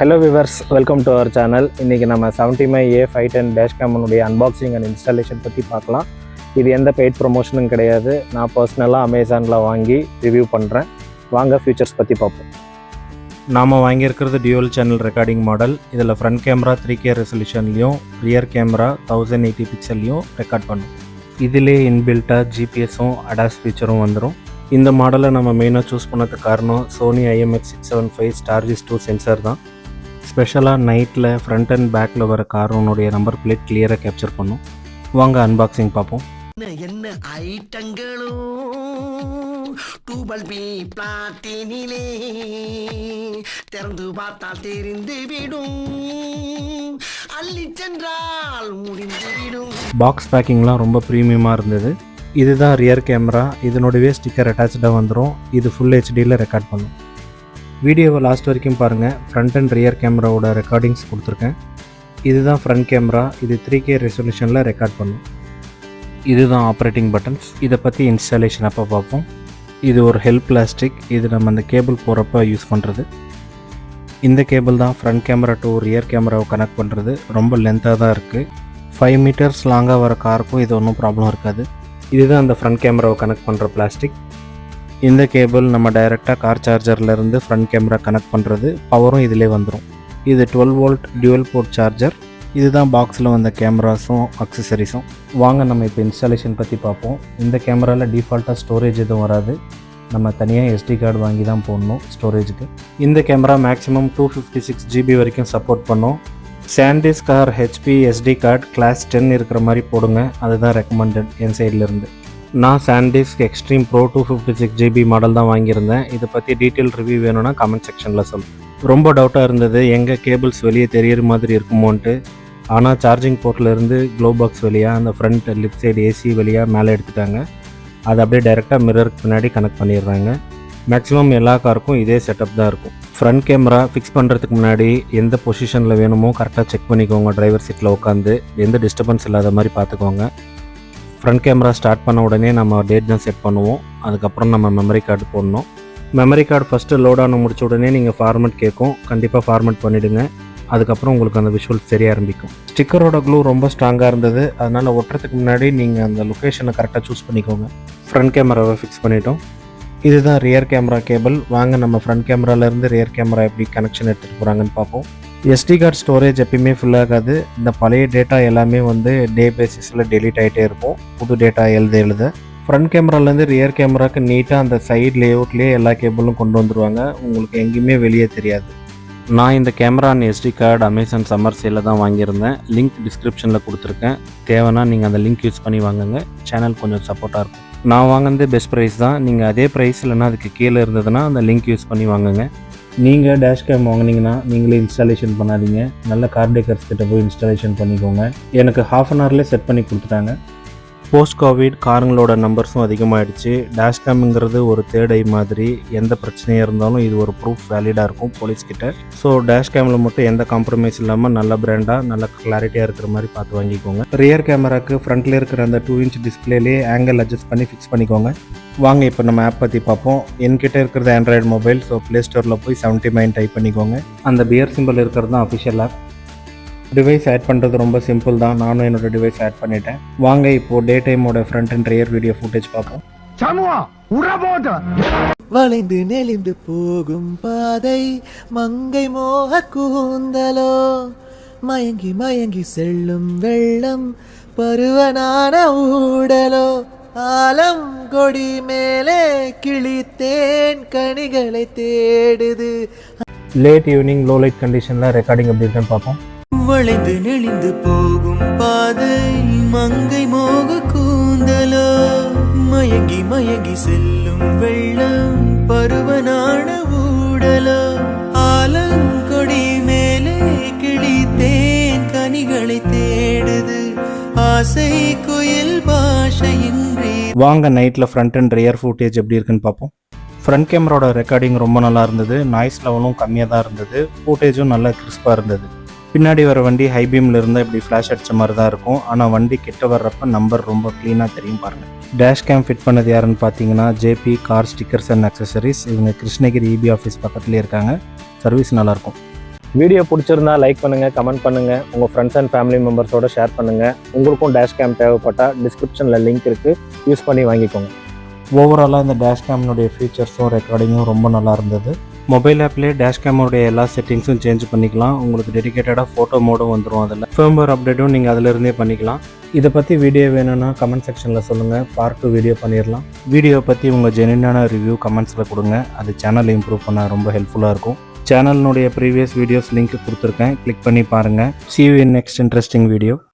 Hello viewers, welcome to our channel. இன்னைக்கு நம்ம 70mai A510 Dash Cam உடைய unboxing and installation பத்தி பார்க்கலாம். இது எந்த paid promotion கிடையாது. நான் பர்சனலா Amazonல வாங்கி ரிவ்யூ பண்றேன். வாங்க ஃபீச்சர்ஸ் பத்தி பார்ப்போம். நாம வாங்கி இருக்கிறது dual channel recording model. இதுல front camera 3K resolutionலயும் rear camera 1080 pixelலயும் ரெக்கார்ட் பண்ணும். இதிலே இன்பில்ட்டா GPSம் ADAS ஃபீச்சரும் வந்துரும். இந்த மாடலை நம்ம மெயினாக சூஸ் பண்ணதுக்கு காரணம் சோனி IMX675 Stargis 2 சென்சார் தான். ஸ்பெஷலாக நைட்டில் ஃப்ரண்ட் அண்ட் பேக்கில் வர காரோனுடைய நம்பர் பிளேட் கிளியராக கேப்சர் பண்ணும். வாங்க அன்பாக்சிங் பார்ப்போம். என்ன ஐட்டங்களோ டூபல் பி பிளாட்டினிலே திறந்து பார்த்தால் தெரிந்து விடும், அள்ளி சென்றால் முடிந்து விடும். பாக்ஸ் பேக்கிங்லாம் ரொம்ப ப்ரீமியமாக இருந்தது. இதுதான் ரியர் கேமரா. இதனுடைய ஸ்டிக்கர் அட்டாச்சாக வந்துடும். இது ஃபுல் ஹெச்டியில் ரெக்கார்ட் பண்ணும். வீடியோவை லாஸ்ட் வரைக்கும் பாருங்கள். ஃப்ரண்ட் அண்ட் ரியர் கேமராவோட ரெக்கார்டிங்ஸ் கொடுத்துருக்கேன். இதுதான் ஃப்ரண்ட் கேமரா. இது 3K ரெசல்யூஷனில் ரெக்கார்ட் பண்ணும். இதுதான் ஆப்ரேட்டிங் பட்டன்ஸ். இதை பற்றி இன்ஸ்டாலேஷன் அப்போ பார்ப்போம். இது ஒரு ஹெல்ப் பிளாஸ்டிக். இது நம்ம அந்த கேபிள் போகிறப்ப யூஸ் பண்ணுறது. இந்த கேபிள் தான் ஃப்ரண்ட் கேமரா டு ரியர் கேமராவை கனெக்ட் பண்ணுறது. ரொம்ப லென்த்தாக தான் இருக்குது. 5 மீட்டர்ஸ் லாங்காக வர காருக்கும் இது ஒன்றும் ப்ராப்ளம் இருக்காது. இதுதான் அந்த ஃப்ரண்ட் கேமராவை கனெக்ட் பண்ணுற பிளாஸ்டிக். இந்த கேபிள் நம்ம டைரெக்டாக கார் சார்ஜர்லேருந்து ஃப்ரண்ட் கேமரா கனெக்ட் பண்ணுறது. பவரும் இதிலே வந்துடும். இது 12 வோல்ட் டியூவல் போர்ட் சார்ஜர். இதுதான் பாக்ஸில் வந்த கேமராஸும் அக்சசரிஸும். வாங்க நம்ம இப்போ இன்ஸ்டாலேஷன் பற்றி பார்ப்போம். இந்த கேமராவில் டிஃபால்ட்டாக ஸ்டோரேஜ் எதுவும் வராது. நம்ம தனியாக SD கார்டு வாங்கி தான் போடணும் ஸ்டோரேஜுக்கு. இந்த கேமரா மேக்ஸிமம் 256 GB வரைக்கும் சப்போர்ட் பண்ணும். SanDisk or HP SD card class 10 இருக்கிற மாதிரி போடுங்க. அதுதான் ரெக்கமெண்டட் என் சைட்லேருந்து. நான் SanDisk extreme pro 256 GB model தான் வாங்கியிருந்தேன். இதை பற்றி டீட்டெயில் ரிவ்யூ வேணும்னா கமெண்ட் செக்ஷனில் சொல்லுங்கள். ரொம்ப டவுட்டாக இருந்தது எங்கே கேபிள்ஸ் வெளியே தெரியிற மாதிரி இருக்குமோன்ட்டு. ஆனால் சார்ஜிங் போர்ட்லேருந்து க்ளோ பாக்ஸ் வழியாக அந்த ஃப்ரண்ட் லெஃப்ட் சைடு AC வழியாக மேலே எடுத்துட்டாங்க. அதை அப்படியே டைரெக்டாக மிரருக்கு பின்னாடி கனெக்ட் பண்ணிடுறாங்க. மேக்ஸிமம் எல்லா காருக்கும் இதே செட்டப் தான் இருக்கும். ஃப்ரண்ட் கேமரா ஃபிக்ஸ் பண்ணுறதுக்கு முன்னாடி எந்த பொசிஷனில் வேணுமோ கரெக்டாக செக் பண்ணிக்கோங்க. டிரைவர் சீட்டில் உட்காந்து எந்த டிஸ்டர்பன்ஸ் இல்லாத மாதிரி பார்த்துக்கோங்க. ஃப்ரண்ட் கேமரா ஸ்டார்ட் பண்ண உடனே நம்ம டேட் தான் செட் பண்ணுவோம். அதுக்கப்புறம் நம்ம மெமரி கார்டு போடணும். மெமரி கார்டு ஃபஸ்ட்டு லோட் ஆன முடிச்ச உடனே நீங்கள் ஃபார்மேட் கேட்கும். கண்டிப்பாக ஃபார்மேட் பண்ணிவிடுங்க. அதுக்கப்புறம் உங்களுக்கு அந்த விஷுவல்ஸ் தெரிய ஆரம்பிக்கும். ஸ்டிக்கரோட க்ளூ ரொம்ப ஸ்ட்ராங்காக இருந்தது. அதனால் ஒட்டுறதுக்கு முன்னாடி நீங்கள் அந்த லொக்கேஷனை கரெக்டாக சூஸ் பண்ணிக்கோங்க. ஃப்ரண்ட் கேமராவை ஃபிக்ஸ் பண்ணிட்டோம். இதுதான் ரியர் கேமரா கேபிள். வாங்க நம்ம ஃப்ரண்ட் கேமராலேருந்து ரியர் கேமரா எப்படி கனெக்ஷன் எடுத்துகிட்டு போகிறாங்கன்னு பார்ப்போம். SD கார்டு ஸ்டோரேஜ் எப்பயுமே ஃபுல் ஆகாது. இந்த பழைய டேட்டா எல்லாமே டே பேசிஸில் டெலீட் ஆகிட்டே இருக்கும். புது டேட்டா எழுத ஃப்ரண்ட் கேமராலேருந்து ரியர் கேமராவுக்கு நீட்டாக அந்த சைட் லேஅவுட்லேயே எல்லா கேபிளும் கொண்டு வந்துடுவாங்க. உங்களுக்கு எங்கேயுமே வெளியே தெரியாது. நான் இந்த camera and SD card Amazon summer சேலில் தான் வாங்கியிருந்தேன். லிங்க் டிஸ்கிரிப்ஷனில் கொடுத்துருக்கேன். தேவைன்னா நீங்கள் அந்த லிங்க் யூஸ் பண்ணி வாங்குங்க. சேனல் கொஞ்சம் சப்போர்ட்டாக இருக்கும். நான் வாங்கினது பெஸ்ட் ப்ரைஸ் தான். நீங்கள் அதே ப்ரைஸ் இல்லைன்னா அதுக்கு கீழே இருந்ததுன்னா அந்த லிங்க் யூஸ் பண்ணி வாங்குங்க. நீங்கள் டேஷ் கேம் வாங்கினீங்கன்னா நீங்களே இன்ஸ்டாலேஷன் பண்ணாதீங்க. நல்ல கார் டேக்கர்ஸ் கிட்ட போய் இன்ஸ்டாலேஷன் பண்ணிக்கோங்க. எனக்கு ½ அன் ஹவர்லேயே செட் பண்ணி கொடுத்துட்டாங்க. போஸ்ட் கோவிட் காருங்களோட நம்பர்ஸும் அதிகமாகிடுச்சு. டேஷ் கேம்ங்கிறது ஒரு தேர்ட் ஐ மாதிரி. எந்த பிரச்சனையாக இருந்தாலும் இது ஒரு ப்ரூஃப் வேலிடாக இருக்கும் போலீஸ்கிட்ட. ஸோ டேஷ் கேமில் மட்டும் எந்த காம்ப்ரமைஸ் இல்லாமல் நல்ல பிராண்டாக நல்ல கிளாரிட்டியாக இருக்கிற மாதிரி பார்த்து வாங்கிக்கோங்க. ரியர் கேமராக்கு ஃப்ரண்ட்டில் இருக்கிற அந்த 2 இன்ச் டிஸ்பிளேலேயே ஆங்கிள் அட்ஜஸ்ட் பண்ணி ஃபிக்ஸ் பண்ணிக்கோங்க. வாங்க இப்போ நம்ம ஆப் பற்றி பார்ப்போம். என்கிட்ட இருக்கிறது ஆண்ட்ராய்டு மொபைல். ஸோ ப்ளே ஸ்டோரில் போய் 70mai டைப் பண்ணிக்கோங்க. அந்த பியர் சிம்பிள் இருக்கிறது தான் அஃபிஷியல் ஆப். டிவைஸ் ஆட் பண்ணுறது ரொம்ப சிம்பிள் தான். நானும் என்னோடய டிவைஸ் ஆட் பண்ணிட்டேன். வாங்க இப்போது டே டைமோட front and rear video footage பார்ப்போம். வளைந்து நெளிந்து போகும் பாதை மங்கை மோக கூந்தலோ, மயங்கி மயங்கி செல்லும் வெள்ளம் பருவனான ஊடலோ, ஆலம் கொடி மேலே கிளித்தேன் கனிகளை தேடுது. லேட் ஈவினிங் லோ லைட் கண்டிஷனில் ரெக்கார்டிங் எப்படி இருக்குன்னு பார்ப்போம். வளைந்து நெளிந்து போகும் பாதை மங்கை மோக கூந்தலோ, மயங்கி மயங்கி செல்லும் வெள்ளம் பருவனான ஊடலோ, ஆலங்கொடி மேலே கிளித்தேன் கனிகளை தேடுது, ஆசை குயில் பாஷையின்றி. வாங்க நைட்டில் ஃப்ரண்ட் அண்ட் ரியர் ஃபுட்டேஜ் எப்படி இருக்குன்னு பார்ப்போம். ஃப்ரண்ட் கேமராவோட ரெக்கார்டிங் ரொம்ப நல்லா இருந்தது. நாய்ஸ் லெவலும் கம்மியாக தான் இருந்தது. ஃபுட்டேஜும் நல்லா கிறிஸ்பாக இருந்தது. பின்னாடி வர வண்டி ஹை பீமில் இருந்தால் இப்படி ஃப்ளாஷ் அடித்த மாதிரி தான் இருக்கும். ஆனால் வண்டி கிட்ட வர்றப்ப நம்பர் ரொம்ப க்ளீனாக தெரியும் பாருங்கள். டேஷ் கேம் ஃபிட் பண்ணது யாருன்னு பார்த்தீங்கன்னா JP car stickers and accessories. இவங்க கிருஷ்ணகிரி EB ஆஃபீஸ் பக்கத்துலேயே இருக்காங்க. சர்வீஸ் நல்லாயிருக்கும். வீடியோ பிடிச்சிருந்தா லைக் பண்ணுங்கள், கமெண்ட் பண்ணுங்கள், உங்கள் ஃப்ரெண்ட்ஸ் அண்ட் ஃபேமிலி மெம்பர்ஸோட ஷேர் பண்ணுங்கள். உங்களுக்கும் டேஷ் கேம் தேவைப்பட்டால் டிஸ்கிரிப்ஷனில் லிங்க் இருக்குது, யூஸ் பண்ணி வாங்கிக்கோங்க. ஓவராலாக இந்த டேஷ் கேம்னுடைய ஃபீச்சர்ஸும் ரெக்கார்டிங்கும் ரொம்ப நல்லா இருந்தது. மொபைல் ஆப்லேயே டேஷ் கேமோடைய எல்லா செட்டிங்ஸும் சேஞ்ச் பண்ணிக்கலாம். உங்களுக்கு டெடிகேட்டடாக ஃபோட்டோ மோடும் வந்துடும். அதில் ஃபர்ம்வேர் அப்டேட்டும் நீங்கள் அதிலிருந்தே பண்ணிக்கலாம். இதை பற்றி வீடியோ வேணும்னா கமெண்ட் செக்ஷனில் சொல்லுங்கள், பார்ட் 2 வீடியோ பண்ணிடலாம். வீடியோ பற்றி உங்கள் ஜென்யூனான ரிவ்யூ கமெண்ட்ஸில் கொடுங்க, அது சேனலை இம்ப்ரூவ் பண்ண ரொம்ப ஹெல்ப்ஃபுல்லாக இருக்கும். சேனலினுடைய ப்ரீவியஸ் வீடியோஸ் லிங்க் கொடுத்துருக்கேன், கிளிக் பண்ணி பாருங்கள். See you in next interesting video.